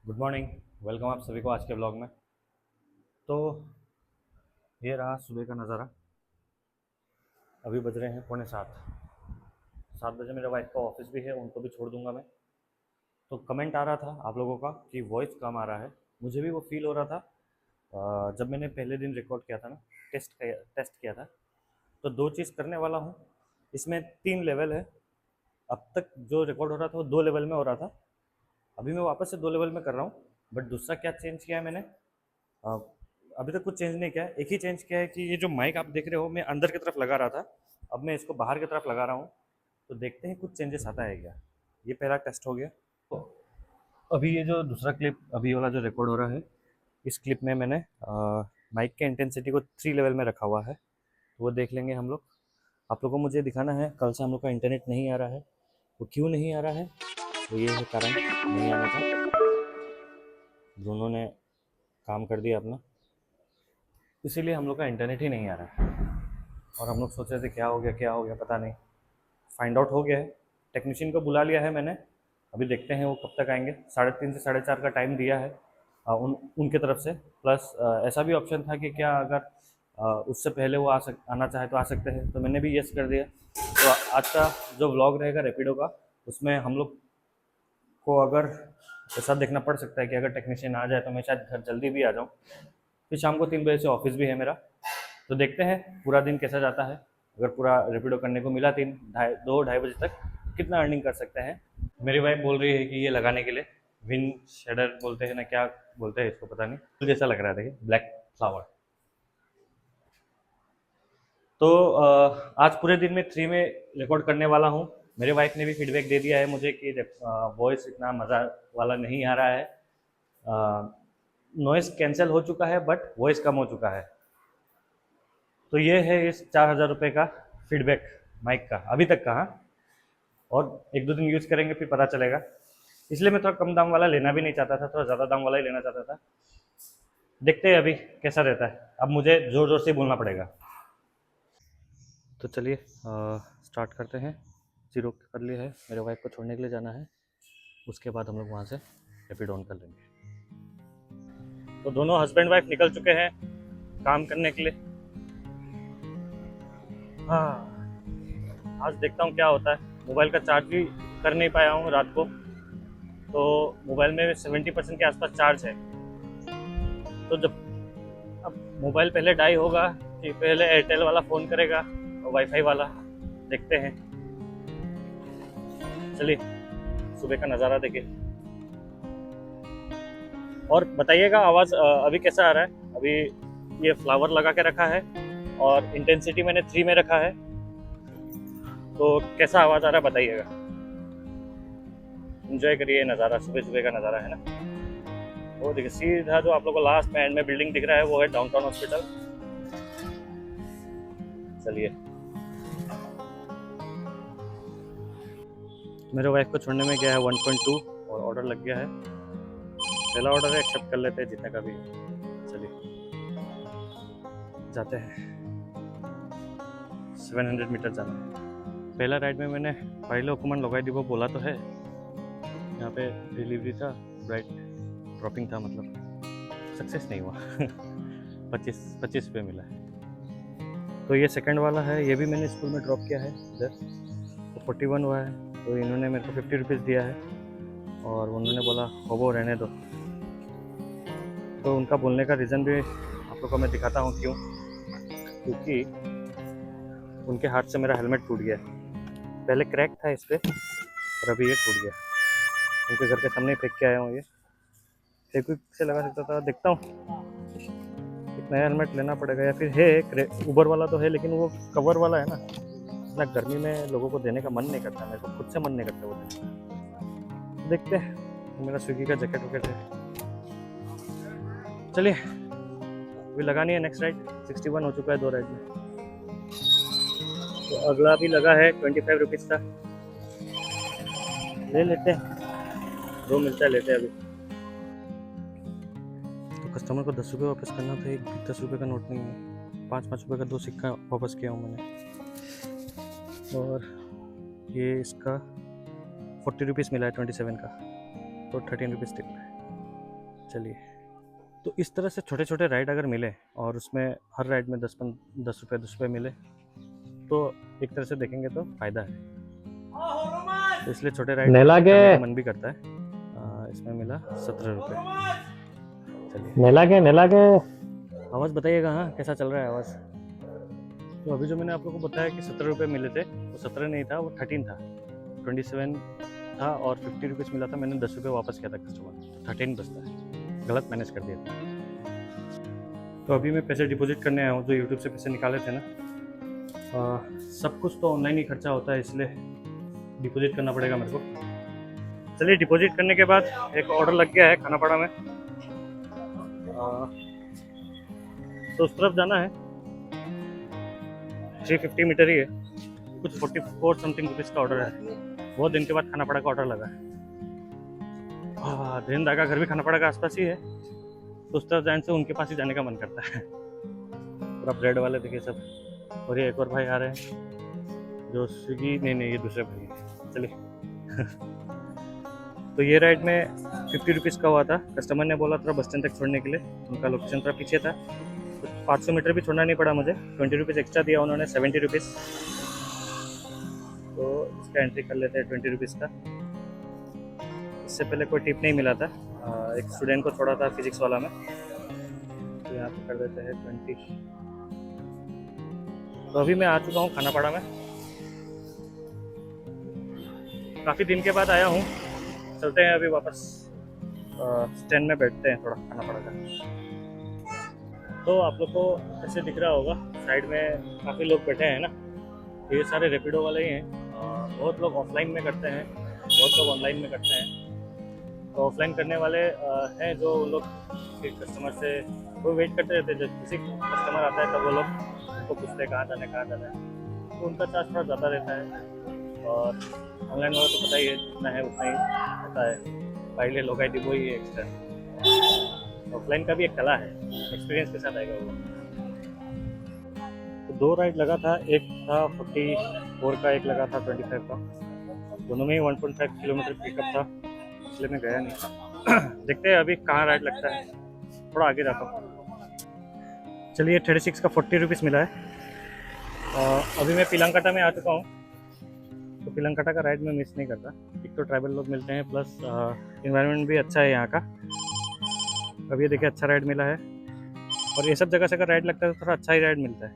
Good morning. Welcome आप सभी को आज के ब्लॉग में। तो ये रहा सुबह का नज़ारा। अभी बज रहे हैं 6:45। 7 बजे मेरे वाइफ का ऑफिस भी है, उनको भी छोड़ दूंगा मैं। तो कमेंट आ रहा था आप लोगों का कि वॉइस कम आ रहा है। मुझे भी वो फील हो रहा था। जब मैंने पहले दिन रिकॉर्ड किया था ना, टेस्ट किया था, तो दो चीज़ करने वाला हूँ। इसमें 3 लेवल है। अब तक जो रिकॉर्ड हो रहा था वो 2 लेवल में हो रहा था। अभी मैं वापस से 2 लेवल में कर रहा हूँ। बट दूसरा क्या चेंज किया है मैंने, अ, अभी तक कुछ चेंज नहीं किया है। एक ही चेंज किया है कि ये जो माइक आप देख रहे हो मैं अंदर की तरफ लगा रहा था, अब मैं इसको बाहर की तरफ लगा रहा हूँ। तो देखते हैं कुछ चेंजेस आता है क्या। ये पहला टेस्ट हो गया। तो अभी ये जो दूसरा क्लिप अभी वाला जो रिकॉर्ड हो रहा है, इस क्लिप में मैंने माइक के इंटेंसिटी को 3 लेवल में रखा हुआ है। तो वो देख लेंगे हम लोग। आप लोगों को मुझे दिखाना है, कल से हम लोग का इंटरनेट नहीं आ रहा है। वो क्यों नहीं आ रहा है, तो ये है कारण नहीं आने का। दोनों ने काम कर दिया अपना, इसीलिए हम लोग का इंटरनेट ही नहीं आ रहा है। और हम लोग सोच रहे थे क्या हो गया पता नहीं। फाइंड आउट हो गया है। टेक्नीशियन को बुला लिया है मैंने। अभी देखते हैं वो कब तक आएंगे। 3:30 से 4:30 का टाइम दिया है उनके तरफ से। प्लस ऐसा भी ऑप्शन था कि क्या अगर उससे पहले वो आना चाहे तो आ सकते हैं, तो मैंने भी यस कर दिया। तो आज का जो व्लॉग रहेगा रैपिडो का, उसमें हम लोग को अगर ऐसा देखना पड़ सकता है कि अगर टेक्नीशियन आ जाए तो मैं शायद घर जल्दी भी आ जाऊँ। फिर शाम को 3 बजे से ऑफिस भी है मेरा। तो देखते हैं पूरा दिन कैसा जाता है। अगर पूरा रेपिडो करने को मिला 2 ढाई बजे तक, कितना अर्निंग कर सकते हैं। मेरी वाइफ बोल रही है कि ये लगाने के लिए विंड शेडर बोलते हैं ना, क्या बोलते हैं इसको पता नहीं, फूल जैसा लग रहा है, देखिए ब्लैक फ्लावर। तो आज पूरे दिन में 3 में रिकॉर्ड करने वाला हूँ। मेरे वाइफ ने भी फीडबैक दे दिया है मुझे कि वॉइस इतना मज़ा वाला नहीं आ रहा है। नॉइस कैंसिल हो चुका है बट वॉइस कम हो चुका है। तो ये है इस 4,000 रुपये का फीडबैक माइक का अभी तक का। हाँ, और 1-2 दिन यूज़ करेंगे फिर पता चलेगा। इसलिए मैं थोड़ा कम दाम वाला लेना भी नहीं चाहता था, थोड़ा ज़्यादा दाम वाला ही लेना चाहता था। देखते हैं अभी कैसा रहता है। अब मुझे ज़ोर ज़ोर से बोलना पड़ेगा। तो चलिए स्टार्ट करते हैं। जीरो कर लिया है, मेरे वाइफ को छोड़ने के लिए जाना है। उसके बाद हम लोग वहाँ से रैपिड ऑन कर लेंगे। तो दोनों हस्बैंड वाइफ निकल चुके हैं काम करने के लिए। हाँ, आज देखता हूँ क्या होता है। मोबाइल का चार्ज भी कर नहीं पाया हूँ रात को। तो मोबाइल में 70% के आसपास चार्ज है। तो जब अब मोबाइल पहले डाई होगा कि पहले एयरटेल वाला फ़ोन करेगा और वाईफाई वाला, देखते हैं। चलिए सुबह का नज़ारा देखिए और बताइएगा आवाज़ अभी कैसा आ रहा है। अभी ये फ्लावर लगा के रखा है और इंटेंसिटी मैंने 3 में रखा है। तो कैसा आवाज़ आ रहा है बताइएगा। एंजॉय करिए नज़ारा, सुबह सुबह का नज़ारा है ना। वो देखिए सीधा जो आप लोग को लास्ट में एंड में बिल्डिंग दिख रहा है वो है डाउनटाउन हॉस्पिटल। चलिए, मेरे वाइफ को छोड़ने में गया है 1.2 और ऑर्डर लग गया है। पहला ऑर्डर है, एक्सेप्ट कर लेते हैं जितने का भी है। चलिए जाते हैं। 700 मीटर जाना है। पहला राइड में मैंने पहले हुकुमन लगाई दी, वो बोला तो है यहाँ पे डिलीवरी था, ब्राइट ड्रॉपिंग था, मतलब सक्सेस नहीं हुआ। 25 रुपये मिला है। तो ये सेकंड वाला है, ये भी मैंने स्कूल में ड्रॉप किया है इधर। तो 41 हुआ है। तो इन्होंने मेरे को 50 रुपीज़ दिया है और उन्होंने बोला होबो रहने दो। तो उनका बोलने का रीज़न भी आप लोग को मैं दिखाता हूँ क्यों। क्योंकि उनके हाथ से मेरा हेलमेट टूट गया। पहले क्रैक था इस पर और अभी ये टूट गया। उनके घर के सामने फेंक के आया हूँ। ये फेविक्विक से लगा सकता था। देखता हूँ एक नया हेलमेट लेना पड़ेगा या फिर है उबर वाला तो है, लेकिन वो कवर वाला है ना, इतना गर्मी में लोगों को देने का मन नहीं करता, मेरे को खुद से मन नहीं करता वो देने का। देखते हैं। मेरा स्विगी का जैकेट वैकेट है। चलिए अभी लगानी है नेक्स्ट राइड। 61 हो चुका है 2 राइड में। तो अगला भी लगा है 25 रुपीज़ का, ले लेते हैं। दो मिलता है, लेते हैं अभी। तो कस्टमर को 10 रुपये वापस करना था, एक 10 रुपये का नोट नहीं है। 5-5 रुपये का 2 सिक्का वापस किया हूँ मैंने। और ये इसका 40 रुपीज़ मिला है 27 का, तो 13 रुपीज़ टिप है। चलिए, तो इस तरह से छोटे छोटे राइड अगर मिले और उसमें हर राइड में 10 रुपये मिले तो एक तरह से देखेंगे तो फ़ायदा है। तो इसलिए छोटे राइड करने का मन भी करता है। इसमें मिला 17 रुपये। चलिए नेला के आवाज़ बताइएगा, हाँ कैसा चल रहा है आवाज़। तो अभी जो मैंने आप लोगों को बताया कि 17 रुपये मिले थे, वो 17 नहीं था, वो 13 था। 27 था और 50 रुपीज़ मिला था। मैंने 10 रुपये वापस किया था कस्टमर, 13 बचता है। गलत मैनेज कर दिया था। तो अभी मैं पैसे डिपॉजिट करने आया हूँ, जो यूट्यूब से पैसे निकाले थे ना। सब कुछ तो ऑनलाइन ही खर्चा होता है, इसलिए डिपॉजिट करना पड़ेगा मेरे को। चलिए, डिपॉजिट करने के बाद एक ऑर्डर लग गया है खानापाड़ा में। तो उस तरफ जाना है, 350 मीटर ही है। कुछ 44 समथिंग रुपीज़ का ऑर्डर है। बहुत दिन के बाद खानापाड़ा का ऑर्डर लगा है। धीरेन्द्र का घर भी खानापाड़ा का आसपास ही है, तो उस तरफ जाने से उनके पास ही जाने का मन करता है। पूरा ब्रेड वाले देखिए सब। और ये एक और भाई आ रहे हैं जो स्विगी, नहीं ये दूसरे भाई हैं। चलिए तो ये राइड में 50 रुपीज़ का हुआ था। कस्टमर ने बोला था बस स्टैंड तक छोड़ने के लिए, उनका लोकेशन थोड़ा पीछे था, तो 500 मीटर भी छोड़ना नहीं पड़ा मुझे। 20 रुपीज़ एक्स्ट्रा दिया उन्होंने, 70 रुपीज़। तो इसका एंट्री कर लेते हैं 20 रुपीज़ का। इससे पहले कोई टिप नहीं मिला था। एक स्टूडेंट को छोड़ा था फिजिक्स वाला में, तो यहाँ पर कर देते हैं 20। तो अभी मैं आ चुका हूँ खानापाड़ा में। काफ़ी दिन के बाद आया हूँ। चलते हैं अभी वापस स्टैंड में बैठते हैं, थोड़ा खानापाड़ा का। तो आप लोग को ऐसे दिख रहा होगा साइड में काफ़ी लोग बैठे हैं ना, ये सारे रैपिडो वाले ही हैं। बहुत लोग ऑफलाइन में करते हैं, बहुत लोग ऑनलाइन में करते हैं। तो ऑफलाइन करने वाले हैं जो लोग कस्टमर से वो वेट करते रहते हैं, जब किसी कस्टमर आता है तब वो लोग उनको पूछते हैं कहाँ जाना है, तो उनका चार्ज थोड़ा ज़्यादा रहता है। और ऑनलाइन वाला तो पता ही है, जितना है उतना ही होता है। पहले लोग आई वो ही है एक्स्ट्रा। ऑफलाइन का भी एक कला है, एक्सपीरियंस के साथ आएगा वो। तो 2 राइड लगा था, एक था 44 का, एक लगा था 25 का। दोनों में ही 1.5 किलोमीटर पिकअप था, इसलिए मैं गया नहीं। देखते हैं अभी कहाँ राइड लगता है, थोड़ा आगे जाता हूँ। चलिए 36 का 40 रुपीज़ मिला है। अभी मैं पिलंगकटा में आ चुका हूँ। तो पिलंगकटा का राइड में मिस नहीं करता। एक तो ट्राइबल लोग मिलते हैं, प्लस इन्वायरमेंट भी अच्छा है यहाँ का। अब ये देखिए अच्छा राइड मिला है, और ये सब जगह से अगर राइड लगता है तो थोड़ा अच्छा ही राइड मिलता है।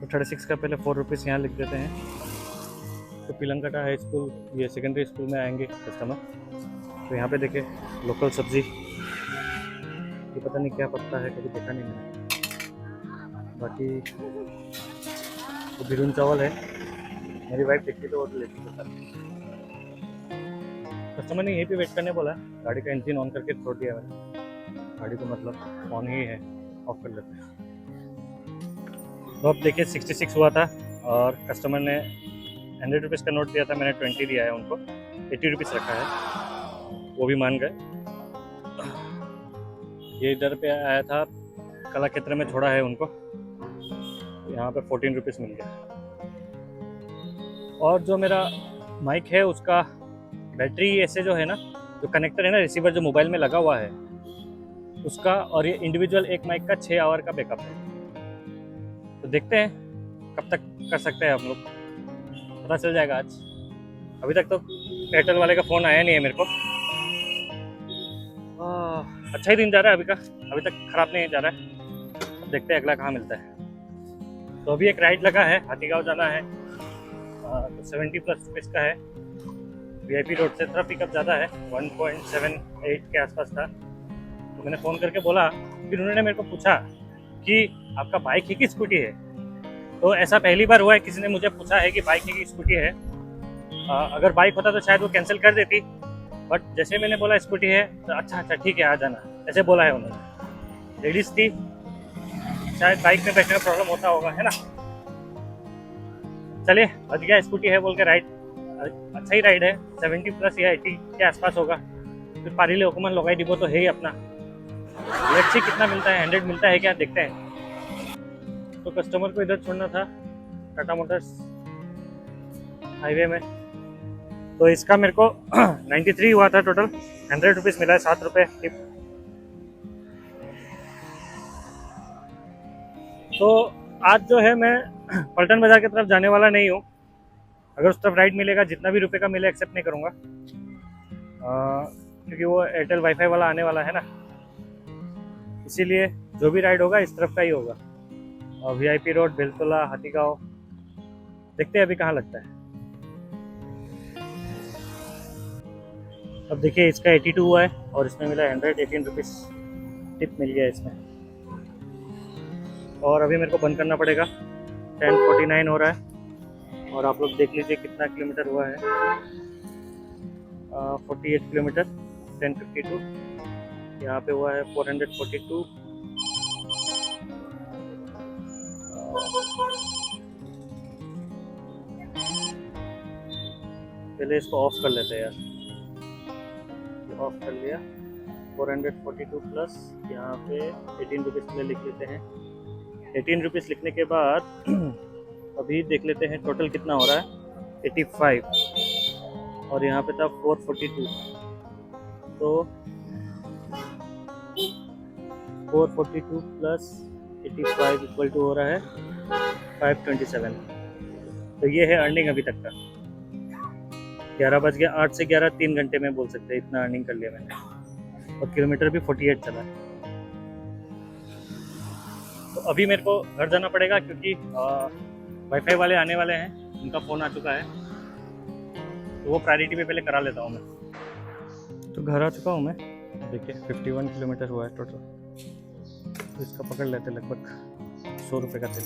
तो 36 का पहले 4 रुपीज़ यहाँ लिख देते हैं। तो पिलंगकटा हाई स्कूल, ये सेकेंडरी स्कूल में आएंगे कस्टमर। तो यहाँ पे देखिए लोकल सब्जी, ये पता नहीं क्या पत्ता है, कभी देखा नहीं मैंने। बाकी तो बिरून चावल है, मेरी वाइफ देखती तो वो तो लेती है। कस्टमर ने यहीं पे वेट करने बोला, गाड़ी का इंजन ऑन करके छोड़ दिया मैंने। गाड़ी तो मतलब ऑन ही है, ऑफ कर लेते हैं। तो अब देखिए 66 हुआ था, और कस्टमर ने 100 रुपीज़ का नोट दिया था, मैंने 20 दिया है उनको। 80 रुपीज़ रखा है, वो भी मान गए। ये इधर पे आया था, कलाक्षेत्र में छोड़ा है उनको, यहाँ पे 14 रुपीज़ मिल गया। और जो मेरा माइक है उसका बैटरी ऐसे जो है ना, जो कनेक्टर है ना रिसीवर जो मोबाइल में लगा हुआ है उसका, और ये इंडिविजुअल एक माइक का 6 आवर का बैकअप है। तो देखते हैं कब तक कर सकते हैं हम लोग, पता चल जाएगा आज। अभी तक तो एयरटेल वाले का फ़ोन आया नहीं है मेरे को। अच्छा ही दिन जा रहा है अभी का, अभी तक ख़राब नहीं जा रहा है। अब देखते हैं अगला कहाँ मिलता है। तो अभी एक राइड लगा है, हाथीगांव जाना है। तो 70+ रुपीज़ का है। VIP रोड से थोड़ा पिकअप ज़्यादा है, 1.78 के आसपास था। तो मैंने फ़ोन करके बोला, फिर उन्होंने मेरे को पूछा कि आपका बाइक है कि स्कूटी है। तो ऐसा पहली बार हुआ है किसी ने मुझे पूछा है कि बाइक है कि स्कूटी है। अगर बाइक होता तो शायद वो कैंसिल कर देती, बट जैसे मैंने बोला स्कूटी है तो अच्छा ठीक है आ जाना, ऐसे बोला है उन्होंने। लेडीज़ थी, शायद बाइक में बैठने में प्रॉब्लम होता होगा, है ना। चलिए बच गया, स्कूटी है बोल के राइड। अच्छा ही राइड है, 70+ या 80 के आसपास होगा। फिर पारीले हुकुमन लोगाई डिपो तो है ही अपना। इलेक्ट्रिक कितना मिलता है, 100 मिलता है क्या, देखते हैं। तो कस्टमर को इधर छोड़ना था टाटा मोटर्स हाईवे में। तो इसका मेरे को 93 हुआ था टोटल। 100 रुपीज़ मिला है, 7 रुपये टिप तो आज जो है मैं पलटन बाज़ार की तरफ जाने वाला नहीं हूँ। अगर उस तरफ राइड मिलेगा, जितना भी रुपए का मिले एक्सेप्ट नहीं करूँगा, क्योंकि वो एयरटेल वाईफाई वाला आने वाला है ना, इसीलिए जो भी राइड होगा इस तरफ का ही होगा। और वीआईपी रोड, बेलतोला, हाथीगांव, देखते हैं अभी कहाँ लगता है। अब देखिए इसका 82 हुआ है और इसमें मिला 118 रुपीज़ टिप मिल गया इसमें। और अभी मेरे को बंद करना पड़ेगा। 10:49 हो रहा है और आप लोग देख लीजिए कितना किलोमीटर हुआ है। 48 किलोमीटर, 10:52। यहाँ पे हुआ है 442। पहले इसको ऑफ कर लेते हैं यार। ऑफ कर लिया। 442 प्लस यहाँ पे 18 रुपीज़ के लिए लिख लेते हैं। 18 रुपीज़ लिखने के बाद अभी देख लेते हैं टोटल कितना हो रहा है। 85 और यहाँ पे था 442, तो 442 प्लस 85 इक्वल टू हो रहा है 527। तो ये है अर्निंग अभी तक का। 11 बज गया, 8 से 11 3 घंटे में बोल सकते हैं इतना अर्निंग कर लिया मैंने। और किलोमीटर भी 48 चला है। तो अभी मेरे को घर जाना पड़ेगा क्योंकि वाईफाई वाले आने वाले हैं, उनका फ़ोन आ चुका है, तो वो प्रायोरिटी पे पहले करा लेता हूँ मैं। तो घर आ चुका हूँ मैं। देखिए 51 किलोमीटर हुआ है टोटल। तो इसका पकड़ लेते लगभग 100 रुपये का तेल।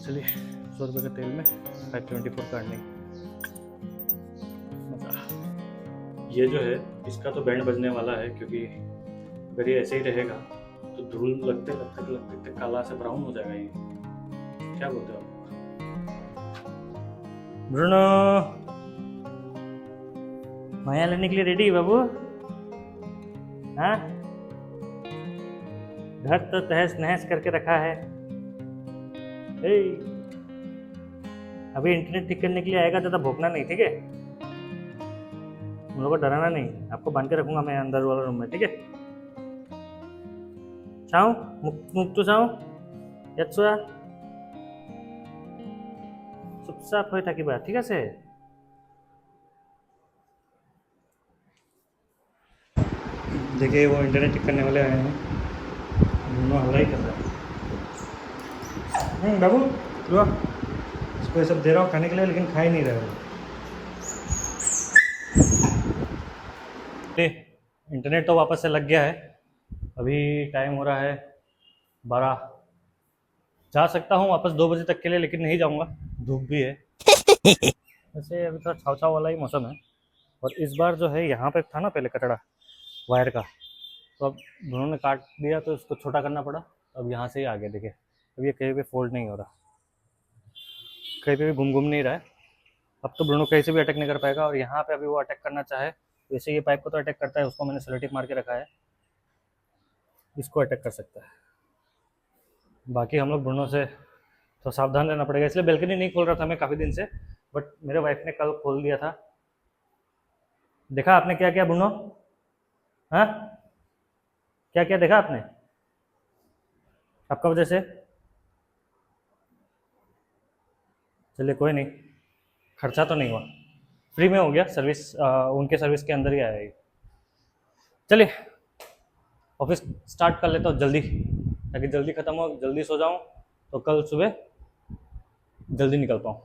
चलिए 100 रुपये का तेल में 524 का अर्निंग। ये जो है इसका तो बैंड बजने वाला है, क्योंकि अगर ये ऐसे ही रहेगा तो धूल लगते लगते लगते काला से ब्राउन हो जाएगा। ये क्या बोलते हो ब्रूनो? माया लेने के लिए रेडी बाबू? हाँ, घर तो तहस नहस करके रखा है। अभी इंटरनेट ठीक करने के लिए आएगा, ज़्यादा भोंकना नहीं, ठीक है? हम लोग को डराना नहीं, आपको बांध के रखूंगा मैं अंदर वाला रूम में, ठीक है? चाऊ मुक्तु चाऊ याचुआ चुपचाप हो थाकी बात, ठीक है? देखिए वो इंटरनेट ठीक करने वाले आए हैं, दोनों हल्ला ही कर रहा है। बाबू लो, इसको ये सब दे रहा हूँ खाने के लिए, लेकिन खा ही नहीं रहे हो। इंटरनेट तो वापस से लग गया है। अभी टाइम हो रहा है 12। जा सकता हूँ वापस 2 बजे तक के लिए, लेकिन नहीं जाऊँगा, धूप भी है। वैसे अभी थोड़ा छाव छाव वाला ही मौसम है। और इस बार जो है यहाँ पे था ना पहले कचड़ा वायर का, तो अब उन्होंने काट दिया तो इसको छोटा करना पड़ा। अब यहाँ से ही आ गया। देखिए अब ये कहीं पे फोल्ड नहीं हो रहा, कहीं पे भी घूम नहीं रहा है। अब तो ब्रूनो कहीं से भी अटैक नहीं कर पाएगा। और यहाँ पे अभी वो अटैक करना चाहे, वैसे ये पाइप को तो अटैक करता है, उसको मैंने सेलो टेप मार के रखा है, इसको अटैक कर सकता है। बाकी हम लोग ब्रूनो से तो सावधान रहना पड़ेगा। इसलिए बेल्कनी नहीं खोल रहा था मैं काफ़ी दिन से, बट मेरे वाइफ ने कल खोल दिया था। देखा आपने क्या क्या ब्रूनो? हाँ, क्या क्या देखा आपने आपका वजह से? चलिए कोई नहीं, खर्चा तो नहीं हुआ, फ्री में हो गया। सर्विस उनके सर्विस के अंदर ही आया ये। चलिए ऑफिस स्टार्ट कर लेता हूँ जल्दी, ताकि जल्दी ख़त्म हो, जल्दी सो जाऊँ, तो कल सुबह जल्दी निकल पाऊँ।